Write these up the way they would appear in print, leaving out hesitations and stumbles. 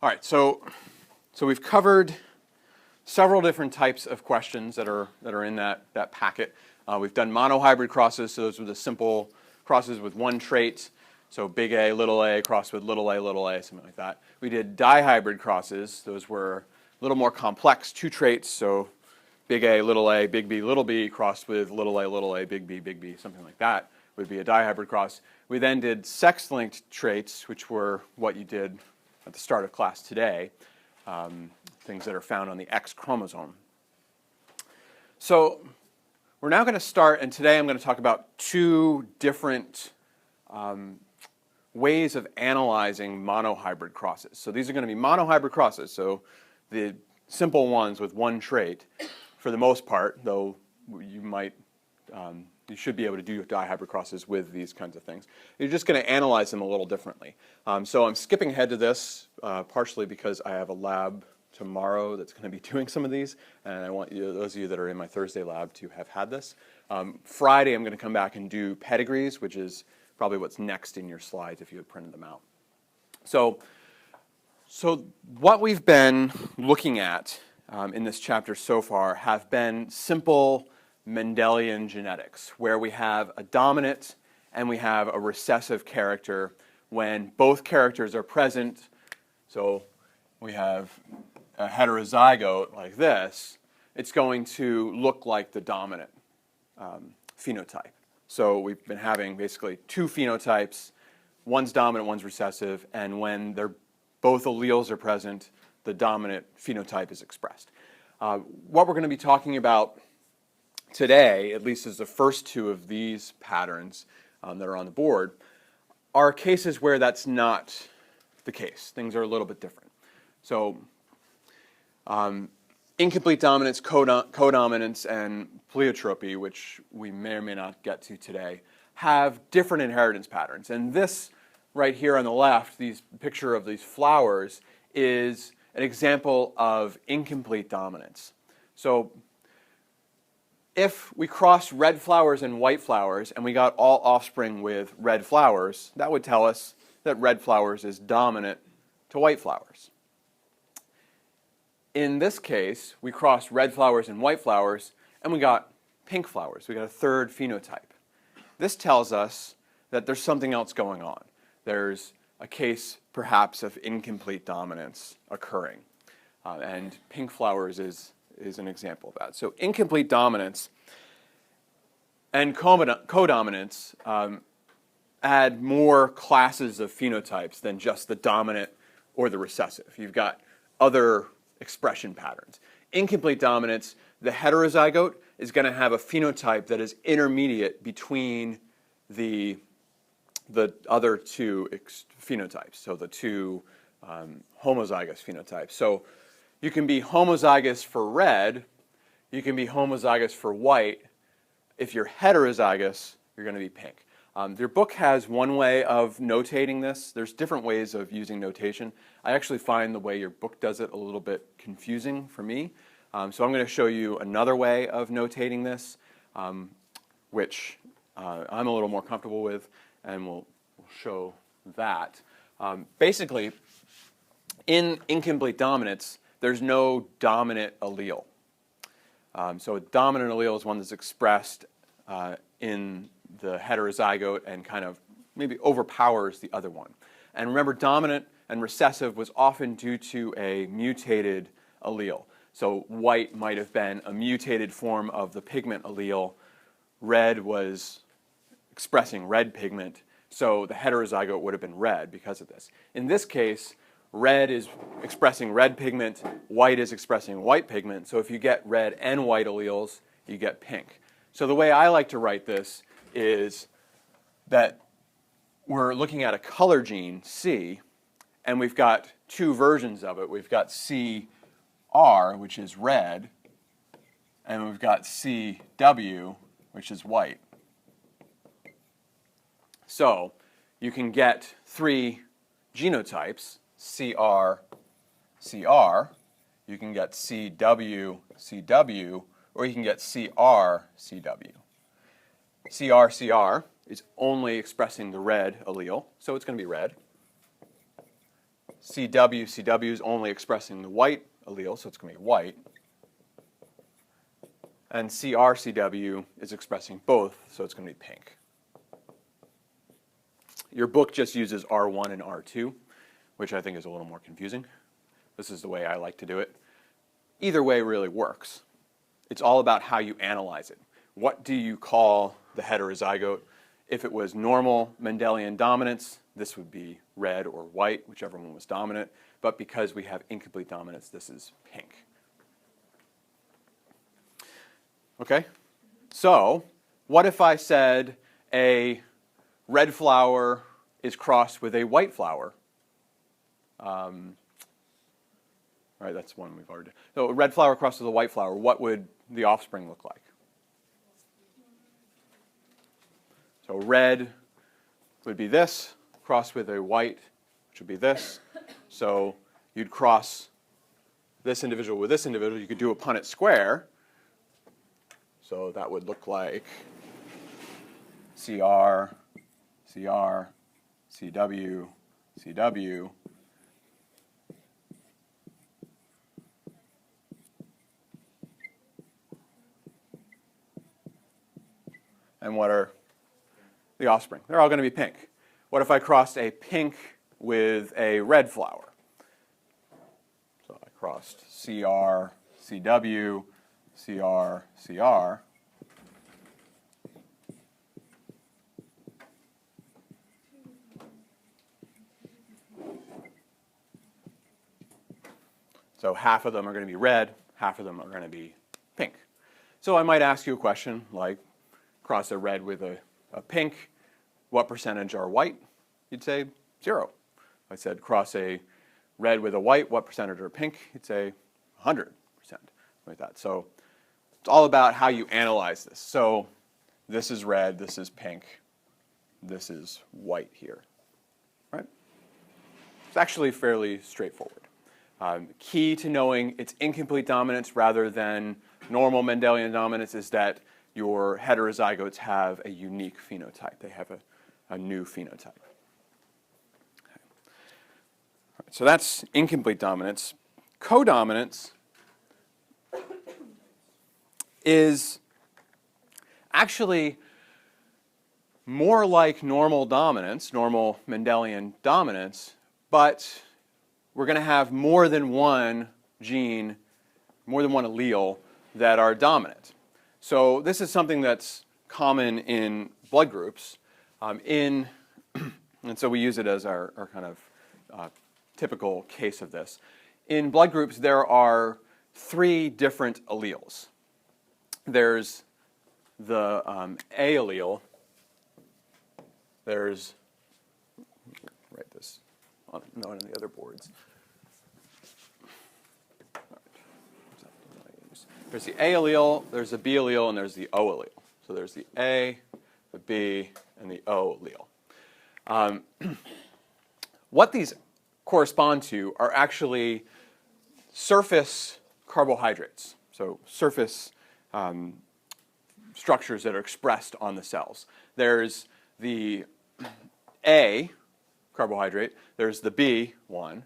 All right, so we've covered several different types of questions that are in that packet. We've done monohybrid crosses, so those were the simple crosses with one trait. So big A crossed with little a, something like that. We did dihybrid crosses. Those were a little more complex, two traits. So big A, big B crossed with little a, big B, something like that would be a dihybrid cross. We then did sex-linked traits, which were what you did at the start of class today, things that are found on the X chromosome. So we're now going to start, and today I'm going to talk about two different ways of analyzing monohybrid crosses. So these are going to be monohybrid crosses, so the simple ones with one trait for the most part, though you should be able to do dihybrid crosses with these kinds of things. You're just going to analyze them a little differently. So I'm skipping ahead to this partially because I have a lab tomorrow that's going to be doing some of these, and I want you, those of you that are in my Thursday lab, to have had this. Friday I'm going to come back and do pedigrees, which is probably what's next in your slides if you had printed them out. So what we've been looking at in this chapter so far have been simple Mendelian genetics, where we have a dominant and we have a recessive character when both characters are present. So we have a heterozygote like this, it's going to look like the dominant phenotype. So we've been having basically two phenotypes, one's dominant, one's recessive, and when both alleles are present, the dominant phenotype is expressed. What we're going to be talking about today, at least as the first two of these patterns that are on the board, are cases where that's not the case. Things are a little bit different. So incomplete dominance, codominance, and pleiotropy, which we may or may not get to today, have different inheritance patterns. And this right here on the left, this picture of these flowers, is an example of incomplete dominance. So if we cross red flowers and white flowers and we got all offspring with red flowers, that would tell us that red flowers is dominant to white flowers. In this case, we crossed red flowers and white flowers and we got pink flowers. We got a third phenotype. This tells us that there's something else going on. There's a case perhaps of incomplete dominance occurring. And pink flowers is an example of that. So incomplete dominance and codominance add more classes of phenotypes than just the dominant or the recessive. You've got other expression patterns. Incomplete dominance, the heterozygote is going to have a phenotype that is intermediate between the other two phenotypes, so the two homozygous phenotypes. So you can be homozygous for red, you can be homozygous for white. If you're heterozygous, you're going to be pink. Your book has one way of notating this. There's different ways of using notation. I actually find the way your book does it a little bit confusing for me. So I'm going to show you another way of notating this, which I'm a little more comfortable with, and we'll show that. Basically, in incomplete dominance, there's no dominant allele. So a dominant allele is one that's expressed in the heterozygote and kind of maybe overpowers the other one. And remember, dominant and recessive was often due to a mutated allele. So white might have been a mutated form of the pigment allele. Red was expressing red pigment, so the heterozygote would have been red because of this. In this case, red is expressing red pigment, white is expressing white pigment, so if you get red and white alleles, you get pink. So the way I like to write this is that we're looking at a color gene, C, and we've got two versions of it. We've got CR, which is red, and we've got CW, which is white. So you can get three genotypes, CR, CR, you can get CW, CW, or you can get CR, CW. CR, CR is only expressing the red allele, so it's going to be red. CW, CW is only expressing the white allele, so it's going to be white. And CR, CW is expressing both, so it's going to be pink. Your book just uses R1 and R2, which I think is a little more confusing. This is the way I like to do it. Either way really works. It's all about how you analyze it. What do you call the heterozygote? If it was normal Mendelian dominance, this would be red or white, whichever one was dominant. But because we have incomplete dominance, this is pink. Okay? So, what if I said a red flower is crossed with a white flower? Right, that's one we've already done. So a red flower crossed with a white flower, what would the offspring look like? So red would be this, crossed with a white, which would be this. So you'd cross this individual with this individual. You could do a Punnett square. So that would look like CR, CR, CW, CW. And what are the offspring? They're all going to be pink. What if I crossed a pink with a red flower? So I crossed CR, CW, CR, CR. So half of them are going to be red, half of them are going to be pink. So I might ask you a question like, cross a red with a pink, what percentage are white? You'd say 0. I said cross a red with a white, what percentage are pink? You'd say 100%, like that. So it's all about how you analyze this. So this is red, this is pink, this is white here, right? It's actually fairly straightforward. Key to knowing its incomplete dominance rather than normal Mendelian dominance is that your heterozygotes have a unique phenotype. They have a new phenotype. Okay. Right, so that's incomplete dominance. Codominance is actually more like normal dominance, normal Mendelian dominance, but we're going to have more than one gene, more than one allele that are dominant. So this is something that's common in blood groups. And so we use it as our kind of typical case of this. In blood groups, there are 3 different alleles. There's the A allele. There's, write this on the other boards. There's the A allele, there's the B allele, and there's the O allele. So there's the A, the B, and the O allele. What these correspond to are actually surface carbohydrates, so surface structures that are expressed on the cells. There's the A carbohydrate, there's the B one,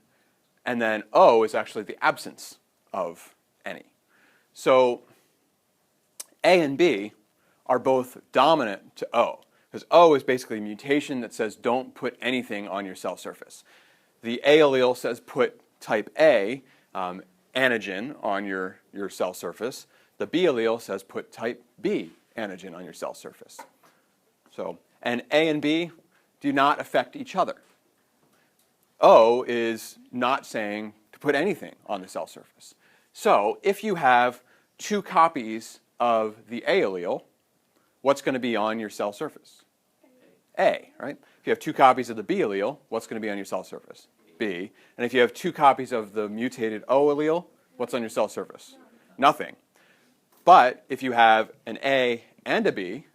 and then O is actually the absence of any. So A and B are both dominant to O, because O is basically a mutation that says don't put anything on your cell surface. The A allele says put type A antigen on your cell surface. The B allele says put type B antigen on your cell surface. So, and A and B do not affect each other. O is not saying to put anything on the cell surface. So if you have 2 copies of the A allele, what's going to be on your cell surface? A, right? If you have 2 copies of the B allele, what's going to be on your cell surface? B. And if you have 2 copies of the mutated O allele, what's on your cell surface? Nothing. But if you have an A and a B,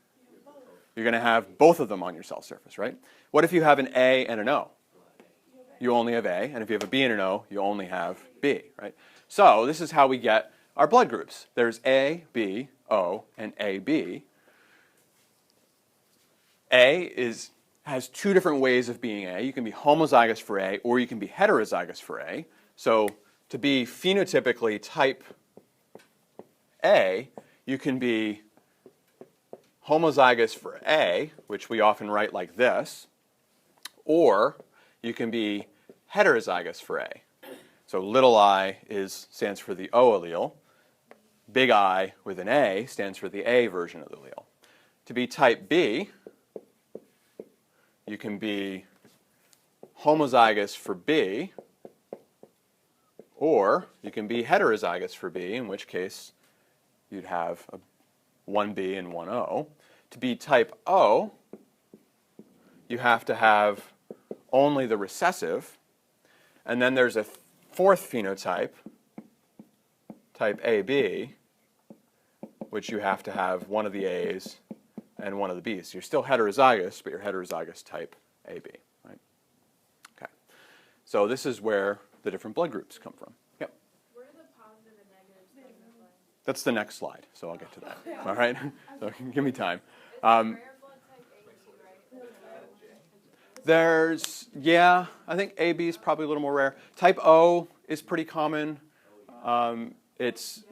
you're going to have both of them on your cell surface, right? What if you have an A and an O? You only have A, and if you have a B and an O, you only have B, right? So this is how we get our blood groups. There's A, B, O, and AB. A has two different ways of being A. You can be homozygous for A, or you can be heterozygous for A. So to be phenotypically type A, you can be homozygous for A, which we often write like this, or you can be heterozygous for A. So little I stands for the O allele. Big I with an A stands for the A version of the allele. To be type B, you can be homozygous for B, or you can be heterozygous for B, in which case you'd have one B and one O. To be type O, you have to have only the recessive, and then there's a fourth phenotype, type AB, which you have to have one of the A's and one of the B's. So you're still heterozygous, but you're heterozygous type AB. Right? Okay. So this is where the different blood groups come from. Yep. Where are the positive and negatives from the blood? That's the next slide, so I'll get to that. All right? So give me time. Rare blood type A too, right? Yeah, I think AB is probably a little more rare. Type O is pretty common. It's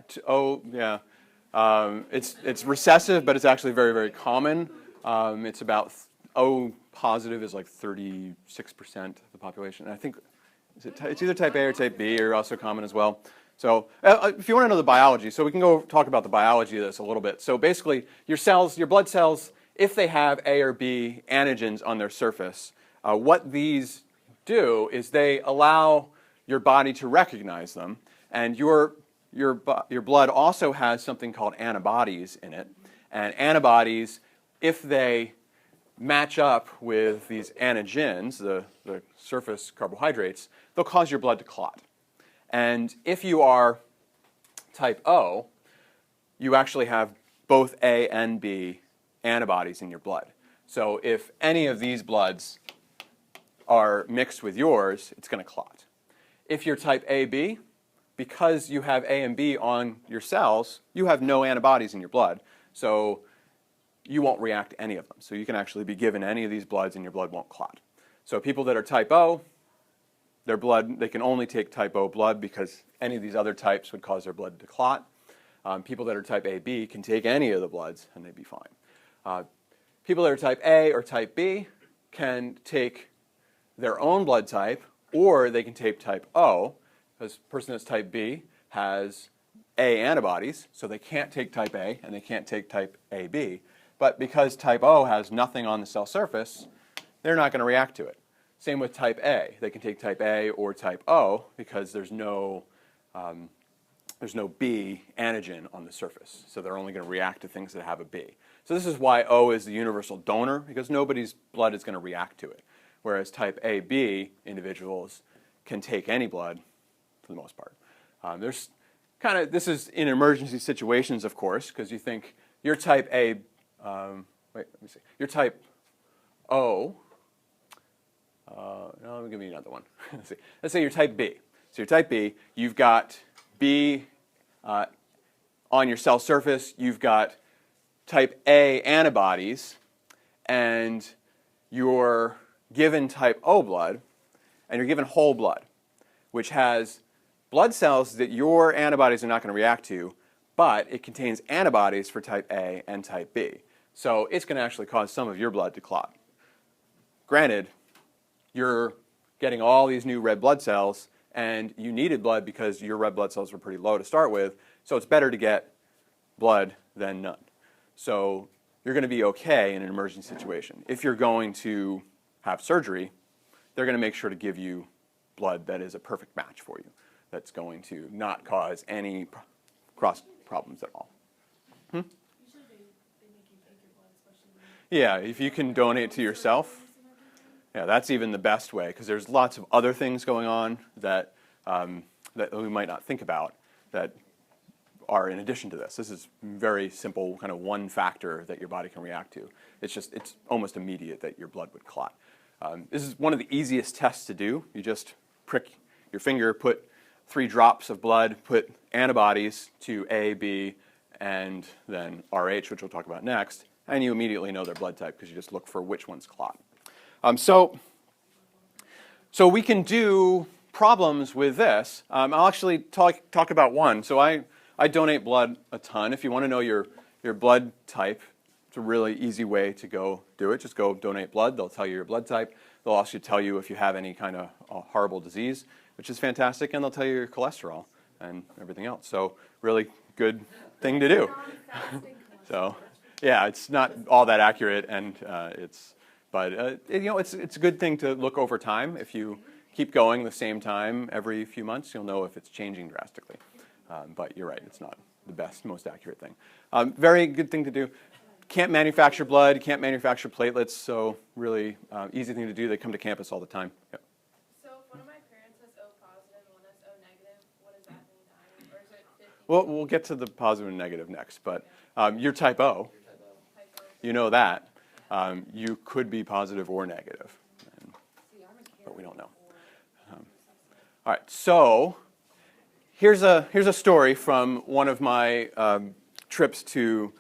recessive, but it's actually very, very common. It's about O positive is like 36% of the population. And I think it's either type A or type B are also common as well. So if you want to know the biology, so we can go talk about the biology of this a little bit. So basically, your blood cells, if they have A or B antigens on their surface, what these do is they allow your body to recognize them, and your blood also has something called antibodies in it. And antibodies, if they match up with these antigens, the surface carbohydrates, they'll cause your blood to clot. And if you are type O, you actually have both A and B antibodies in your blood. So if any of these bloods are mixed with yours, it's going to clot. If you're type AB, because you have A and B on your cells, you have no antibodies in your blood, so you won't react to any of them. So you can actually be given any of these bloods and your blood won't clot. So people that are type O, their blood, they can only take type O blood because any of these other types would cause their blood to clot. People that are type AB can take any of the bloods and they'd be fine. People that are type A or type B can take their own blood type, or they can take type O, because the person that's type B has A antibodies, so they can't take type A and they can't take type AB. But because type O has nothing on the cell surface, they're not going to react to it. Same with type A. They can take type A or type O because there's no B antigen on the surface. So they're only going to react to things that have a B. So this is why O is the universal donor, because nobody's blood is going to react to it. Whereas type AB individuals can take any blood for the most part. This is in emergency situations, of course, because you think you're type A, you're type O. No, let me give you another one. Let's say you're type B. So you're type B, you've got B on your cell surface, you've got type A antibodies, and you're given type O blood, and you're given whole blood, which has blood cells that your antibodies are not going to react to, but it contains antibodies for type A and type B. So it's going to actually cause some of your blood to clot. Granted, you're getting all these new red blood cells, and you needed blood because your red blood cells were pretty low to start with, so it's better to get blood than none. So you're going to be okay in an emergency situation. If you're going to have surgery, they're going to make sure to give you blood that is a perfect match for you, that's going to not cause any cross problems at all. Usually they make you take your blood, especially Yeah, if you can donate to yourself, yeah, that's even the best way, because there's lots of other things going on that that we might not think about that are in addition to this. This is very simple, kind of one factor that your body can react to. It's almost immediate that your blood would clot. This is one of the easiest tests to do. You just prick your finger, put 3 drops of blood, put antibodies to A, B, and then RH, which we'll talk about next, and you immediately know their blood type because you just look for which ones clot. So we can do problems with this. I'll actually talk about one. So I donate blood a ton. If you want to know your blood type, it's a really easy way to go do it. Just go donate blood. They'll tell you your blood type. They'll also tell you if you have any kind of horrible disease, which is fantastic, and they'll tell you your cholesterol and everything else. So really good thing to do. So yeah, it's not all that accurate, and it's a good thing to look over time. If you keep going the same time every few months, you'll know if it's changing drastically. But you're right, it's not the best, most accurate thing. Very good thing to do. Can't manufacture blood, can't manufacture platelets, so really easy thing to do. They come to campus all the time. Yep. So if one of my parents has O positive and one has O negative, what does that mean? Or is it 50? Well, we'll get to the positive and negative next, but you're type O. Type O? You know that. You could be positive or negative, but we don't know. All right, so here's a story from one of my trips to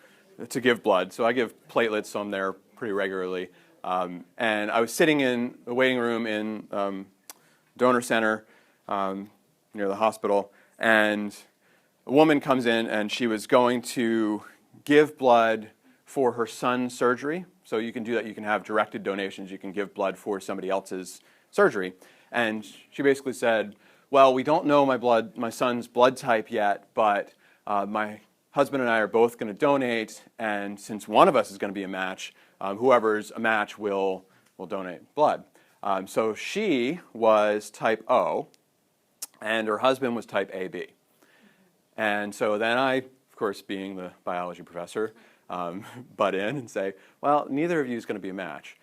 give blood. So I give platelets, so I'm there pretty regularly. And I was sitting in the waiting room in donor center near the hospital, and a woman comes in, and she was going to give blood for her son's surgery. So you can do that. You can have directed donations. You can give blood for somebody else's surgery. And she basically said, well, we don't know my son's blood type yet, but my husband and I are both going to donate, and since one of us is going to be a match, whoever's a match will donate blood. So she was type O, and her husband was type AB. And so then I, of course, being the biology professor, butt in and say, well, neither of you is going to be a match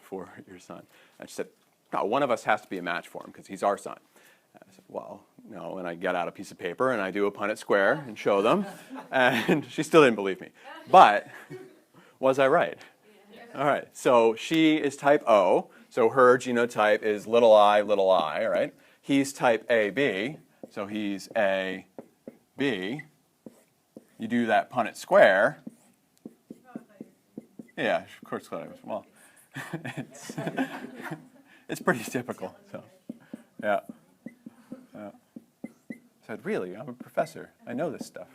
for your son. And she said, no, one of us has to be a match for him because he's our son. And I said, well, no. And I get out a piece of paper and I do a Punnett square and show them. And she still didn't believe me. But was I right? All right. So she is type O. So her genotype is little I, right? He's type AB. So he's AB. You do that Punnett square. Yeah, of course. Well, it's pretty typical. So, yeah. I said, really? I'm a professor. I know this stuff.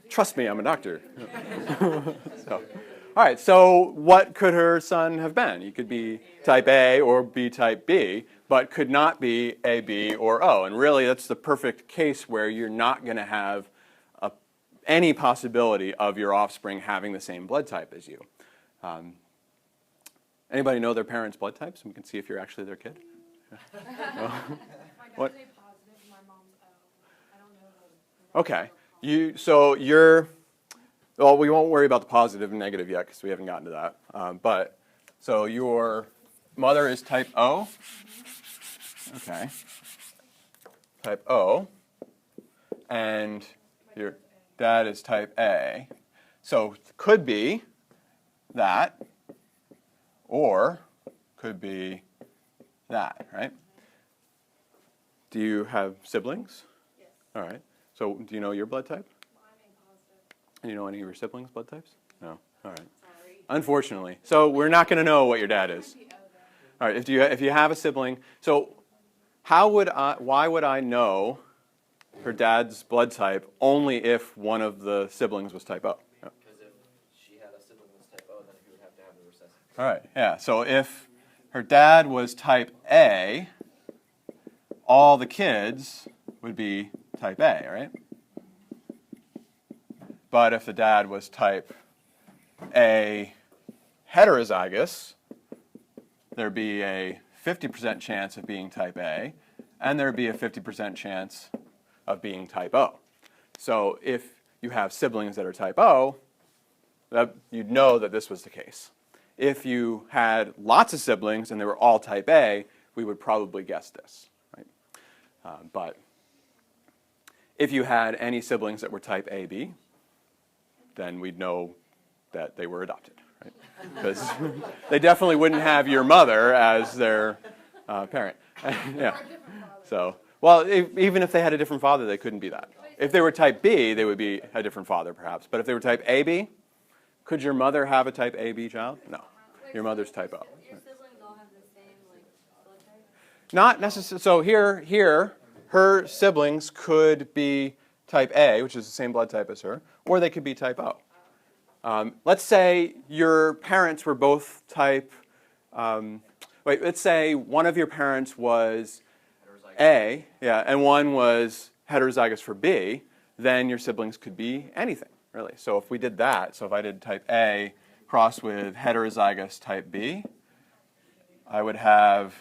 Trust me, I'm a doctor. So, all right. So, what could her son have been? He could be type A or be type B, but could not be AB or O. And really, that's the perfect case where you're not going to have any possibility of your offspring having the same blood type as you. Anybody know their parents' blood types? We can see if you're actually their kid. My dad's What? A positive, my mom's O. I don't know. Okay. Well, we won't worry about the positive and negative yet because we haven't gotten to that. So your mother is type O. Okay. Type O. And your dad is type A. So could be that, or could be that, right? Do you have siblings? Yes. All right. So do you know your blood type? Well, I'm A positive. Do you know any of your siblings' blood types? No. All right. Sorry. Unfortunately. So we're not going to know what your dad is. Be O then. All right. If you have a sibling, so why would I know her dad's blood type only if one of the siblings was type O? Yeah. Because if she had a sibling that's type O, then he would have to have the recessive. All right. Yeah. So if her dad was type A, all the kids would be type A, right? But if the dad was type A heterozygous, there'd be a 50% chance of being type A, and there'd be a 50% chance of being type O. So if you have siblings that are type O, you'd know that this was the case. If you had lots of siblings and they were all type A, we would probably guess this, right? But if you had any siblings that were type AB, then we'd know that they were adopted, right? Because they definitely wouldn't have your mother as their parent. Yeah. So, well, even if they had a different father, they couldn't be that. If they were type B, they would be a different father, perhaps. But if they were type AB, could your mother have a type AB child? No. Wait, your mother's type O. Your siblings all have the same blood type? Not necessarily. So here, her siblings could be type A, which is the same blood type as her, or they could be type O. Let's say your parents were both type. Let's say one of your parents was A, yeah, and one was heterozygous for B. Then your siblings could be anything, really. So if we did that, so if I did type A crossed with heterozygous type B, I would have.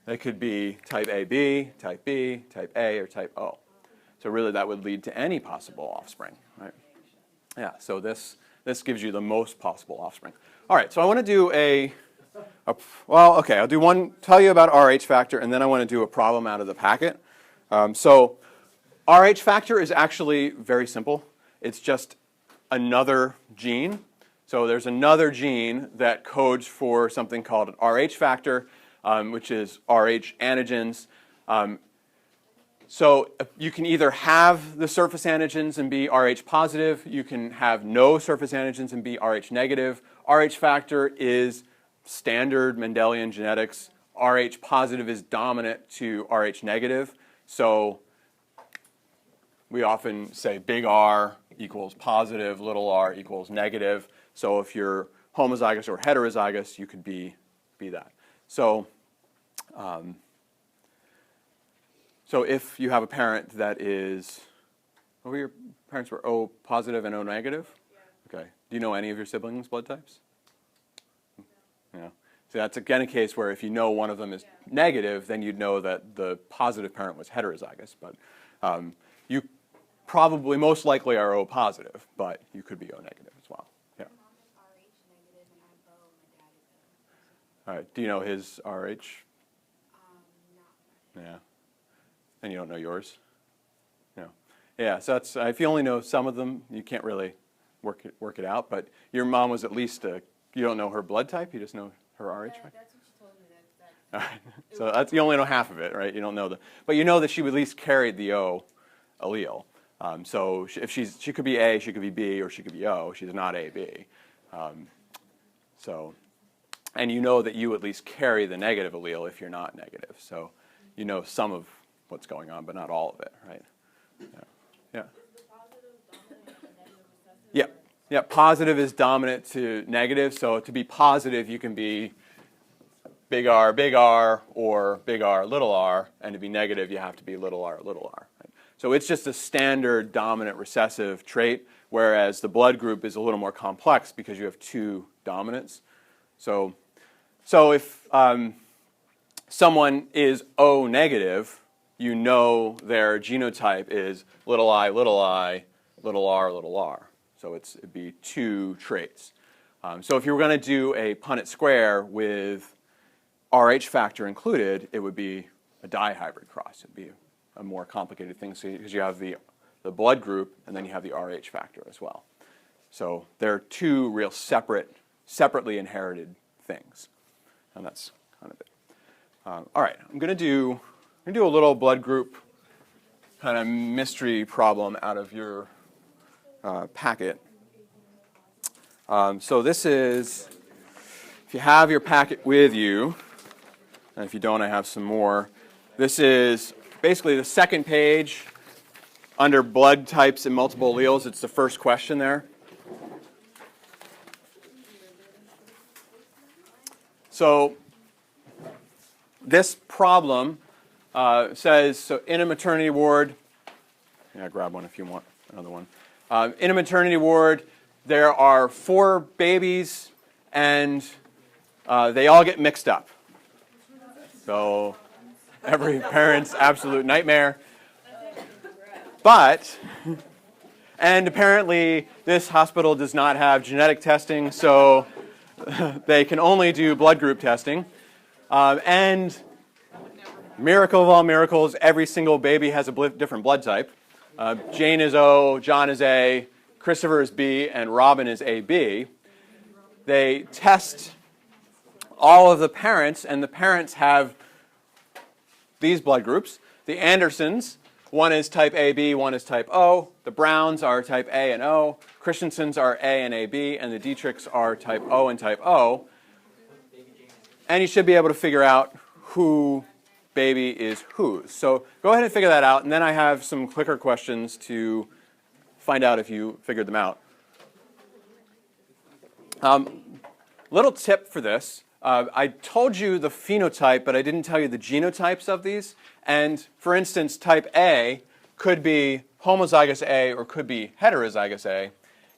They could be type AB, type B, type A, or type O. So really that would lead to any possible offspring, right? Yeah, so this gives you the most possible offspring. All right, so I want to do I'll tell you about RH factor, and then I want to do a problem out of the packet. So RH factor is actually very simple. It's just another gene. So there's another gene that codes for something called an RH factor, which is RH antigens. So you can either have the surface antigens and be Rh positive, you can have no surface antigens and be Rh negative. Rh factor is standard Mendelian genetics. Rh positive is dominant to Rh negative. So we often say big R equals positive, little r equals negative. So if you're homozygous or heterozygous, you could be that. So if you have a parent that is, your parents were O positive and O negative? Yeah. Okay. Do you know any of your siblings' blood types? Yeah. So that's again a case where if you know one of them is negative, then you'd know that the positive parent was heterozygous. But you probably most likely are O positive, but you could be O negative as well. Yeah. My mom is Rh negative and I'm O, my dad is O. All right. Do you know his Rh? No. Yeah. And you don't know yours? No. Yeah, so that's, if you only know some of them, you can't really work it out. But your mom was at least, you don't know her blood type, you just know her RH? That's what she told me. All right. So you only know half of it, right? You don't know but you know that she at least carried the O allele. So if she could be A, she could be B, or she could be O. She's not AB. And you know that you at least carry the negative allele if you're not negative. So you know some of what's going on, but not all of it, right? Yeah. Is the positive dominant and negative recessive? Yeah. Yeah. Positive is dominant to negative. So to be positive, you can be big R, or big R, little r. And to be negative, you have to be little r, little r. Right? So it's just a standard dominant recessive trait, whereas the blood group is a little more complex because you have two dominants. So if someone is O negative, you know their genotype is little I, little r, little r. So it'd be two traits. So if you were going to do a Punnett square with Rh factor included, it would be a dihybrid cross. It'd be a more complicated thing because you have the blood group and then you have the Rh factor as well. So they're two real separately inherited things, and that's kind of it. All right, I'm going to do a little blood group kind of mystery problem out of your packet. So this is, if you have your packet with you, and if you don't, I have some more. This is basically the second page under blood types and multiple alleles. It's the first question there. So this problem says, so in a maternity ward, yeah, grab one if you want another one. In a maternity ward, there are 4 babies, and they all get mixed up. So every parent's absolute nightmare. And apparently this hospital does not have genetic testing, so they can only do blood group testing. And miracle of all miracles, every single baby has a different blood type. Jane is O, John is A, Christopher is B, and Robin is AB. They test all of the parents, and the parents have these blood groups. The Andersons one is type AB, one is type O. The Browns are type A and O. Christensen's are A and AB, and the Dietrichs are type O and type O. And you should be able to figure out who baby is whose. So go ahead and figure that out, and then I have some clicker questions to find out if you figured them out. Little tip for this. I told you the phenotype, but I didn't tell you the genotypes of these. And for instance, type A could be homozygous A or could be heterozygous A.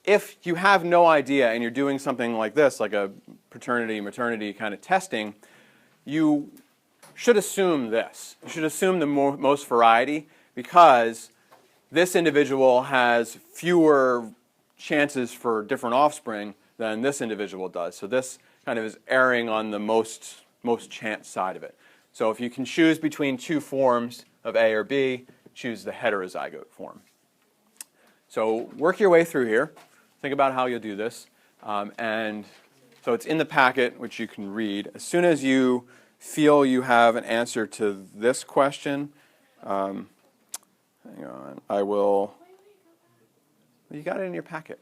If you have no idea and you're doing something like this, like a paternity-maternity kind of testing, you should assume this. You should assume the most variety because this individual has fewer chances for different offspring than this individual does. So this kind of is erring on the most chance side of it. So if you can choose between two forms of A or B, choose the heterozygote form. So work your way through here. Think about how you'll do this. And so it's in the packet, which you can read. As soon as you feel you have an answer to this question, hang on, I will, you got it in your packet.